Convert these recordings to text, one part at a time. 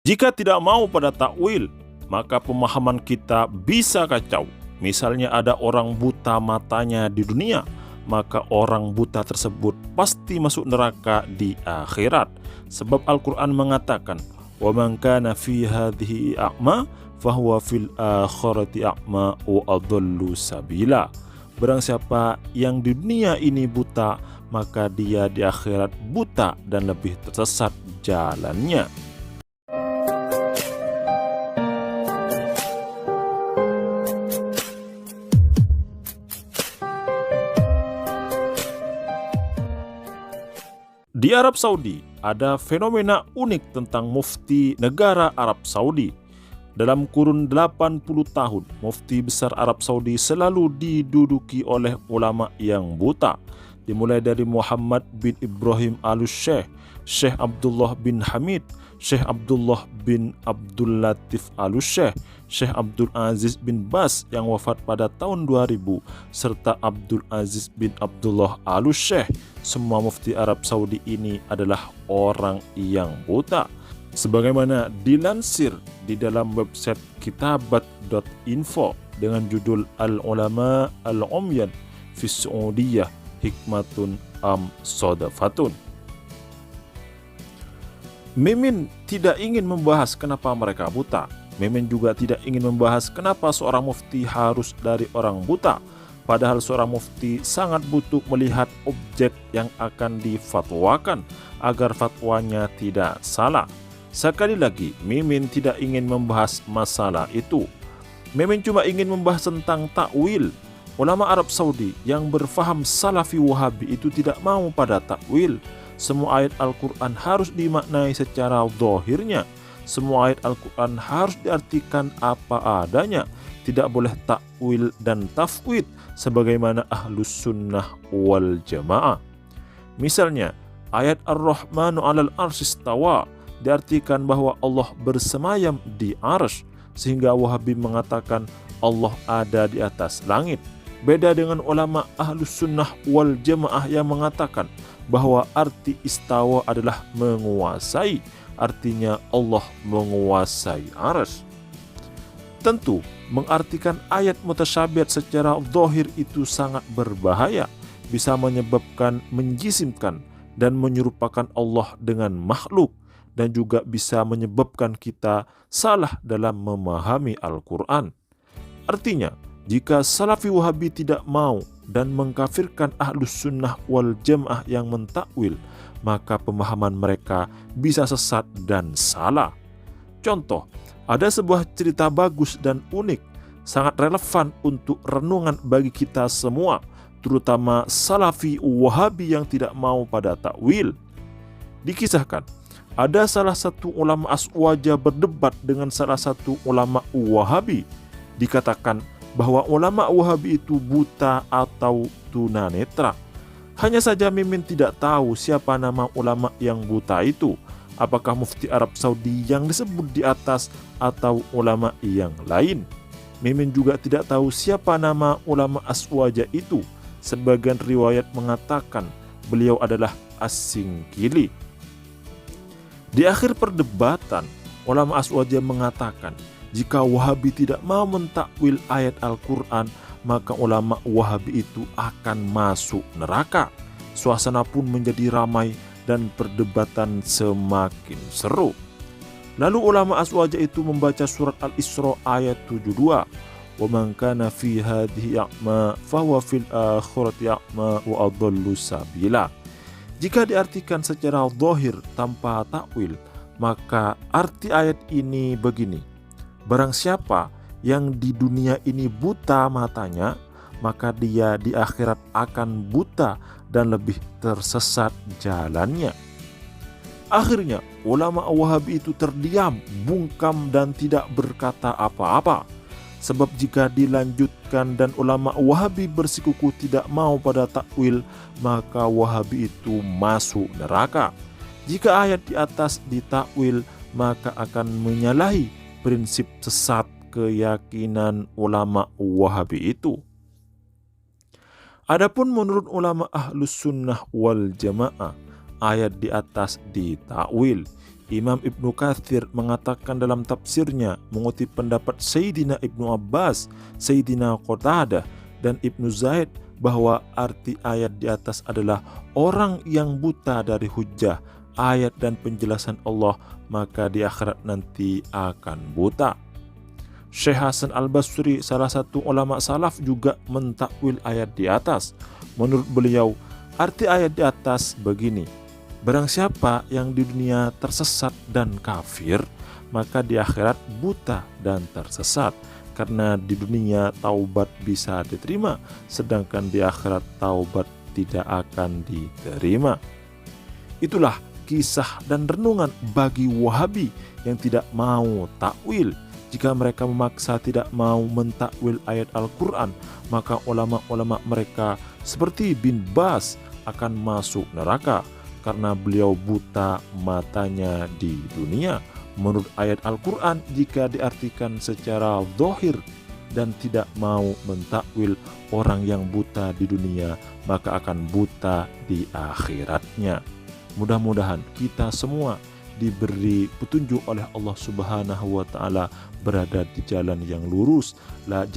Jika tidak mau pada takwil, maka pemahaman kita bisa kacau. Misalnya ada orang buta matanya di dunia, maka orang buta tersebut pasti masuk neraka di akhirat. Sebab Al-Quran mengatakan, وَمَنْ كَانَ فِي هَذِهِ أَعْمَى فَهُوَ فِي الْآخِرَةِ أَعْمَى وَأَضَلُّ سَبِيلًا. Barang siapa yang di dunia ini buta, maka dia di akhirat buta dan lebih tersesat jalannya. Di Arab Saudi ada fenomena unik tentang mufti negara Arab Saudi. Dalam kurun 80 tahun, mufti besar Arab Saudi selalu diduduki oleh ulama yang buta. Dimulai dari Muhammad bin Ibrahim al-Sheikh, Syekh Abdullah bin Hamid, Syekh Abdullah bin Abdul Latif al-Sheikh, Syekh Abdul Aziz bin Bas yang wafat pada tahun 2000, serta Abdul Aziz bin Abdullah al-Sheikh. Semua mufti Arab Saudi ini adalah orang yang buta. Sebagaimana dilansir di dalam website kitabat.info dengan judul Al-Ulama Al-Umyan fi Saudiyah Hikmatun Am Sodafatun. Mimin tidak ingin membahas kenapa mereka buta. Mimin juga tidak ingin membahas kenapa seorang mufti harus dari orang buta. Padahal seorang mufti sangat butuh melihat objek yang akan difatwakan agar fatwanya tidak salah. Sekali lagi, Mimin tidak ingin membahas masalah itu. Mimin cuma ingin membahas tentang takwil. Ulama Arab Saudi yang berfaham Salafi Wahabi itu tidak mau pada takwil. Semua ayat Al-Quran harus dimaknai secara zahirnya. Semua ayat Al-Quran harus diartikan apa adanya. Tidak boleh takwil dan tafwid sebagaimana Ahlus Sunnah wal Jamaah. Misalnya, ayat Ar-Rahmanu 'alal arsy istawa diartikan bahwa Allah bersemayam di arsy, sehingga Wahabi mengatakan Allah ada di atas langit. Beda dengan ulama Ahlus Sunnah wal Jamaah yang mengatakan bahwa arti istawa adalah menguasai, artinya Allah menguasai arsy. Tentu, mengartikan ayat mutasyabihat secara zahir itu sangat berbahaya, bisa menyebabkan menjisimkan dan menyerupakan Allah dengan makhluk, dan juga bisa menyebabkan kita salah dalam memahami Al-Quran. Artinya, jika Salafi Wahabi tidak mau dan mengkafirkan Ahlus Sunnah wal Jamaah yang mentakwil, maka pemahaman mereka bisa sesat dan salah. Contoh, ada sebuah cerita bagus dan unik, sangat relevan untuk renungan bagi kita semua, terutama Salafi Wahabi yang tidak mau pada takwil. Dikisahkan, ada salah satu ulama Aswaja berdebat dengan salah satu ulama Wahabi. Dikatakan bahwa ulama Wahabi itu buta atau tunanetra. Hanya saja Mimin tidak tahu siapa nama ulama yang buta itu. Apakah mufti Arab Saudi yang disebut di atas atau ulama yang lain? Mimin juga tidak tahu siapa nama ulama Aswaja itu. Sebagian riwayat mengatakan beliau adalah As-Singkili. Di akhir perdebatan, ulama Aswaja mengatakan, jika Wahabi tidak mau mentakwil ayat Al-Quran, maka ulama Wahabi itu akan masuk neraka. Suasana pun menjadi ramai dan perdebatan semakin seru. Lalu ulama Aswaja itu membaca surat Al-Isra ayat 72. وَمَنْ كَانَ فِي هَذِهِ أَعْمَى فَهُوَ فِي الْآخِرَةِ أَعْمَى وَأَضَلُّ سَبِيلًا. Jika diartikan secara zahir tanpa takwil, maka arti ayat ini begini. Barang siapa yang di dunia ini buta matanya, maka dia di akhirat akan buta dan lebih tersesat jalannya. Akhirnya, ulama Wahabi itu terdiam, bungkam dan tidak berkata apa-apa. Sebab jika dilanjutkan dan ulama Wahabi bersikukuh tidak mau pada takwil, maka Wahabi itu masuk neraka. Jika ayat di atas ditakwil, maka akan menyalahi prinsip sesat keyakinan ulama Wahabi itu. Adapun menurut ulama Ahlus Sunnah wal Jamaah, ayat di atas ditakwil. Imam Ibnu Katsir mengatakan dalam tafsirnya mengutip pendapat Sayyidina Ibnu Abbas, Sayyidina Qatadah, dan Ibnu Zaid bahwa arti ayat di atas adalah orang yang buta dari hujjah, ayat dan penjelasan Allah, maka di akhirat nanti akan buta. Syekh Hasan Al-Basri, salah satu ulama salaf, juga mentakwil ayat di atas. Menurut beliau, arti ayat di atas begini: barang siapa yang di dunia tersesat dan kafir, maka di akhirat buta dan tersesat. Karena di dunia taubat bisa diterima, sedangkan di akhirat taubat tidak akan diterima. Itulah kisah dan renungan bagi Wahabi yang tidak mau takwil. Jika mereka memaksa tidak mau mentakwil ayat Al-Quran, maka ulama-ulama mereka seperti bin Bas akan masuk neraka karena beliau buta matanya di dunia. Menurut ayat Al-Quran, jika diartikan secara zahir dan tidak mau mentakwil, orang yang buta di dunia maka akan buta di akhiratnya. Mudah-mudahan kita semua diberi petunjuk oleh Allah Subhanahu wa Ta'ala, berada di jalan yang lurus,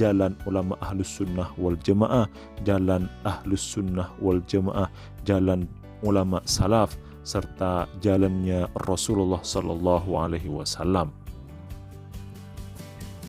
jalan ulama ahlus sunnah wal jamaah, jalan ahlus sunnah wal jamaah, jalan ulama salaf, serta jalannya Rasulullah Sallallahu Alaihi Wasallam.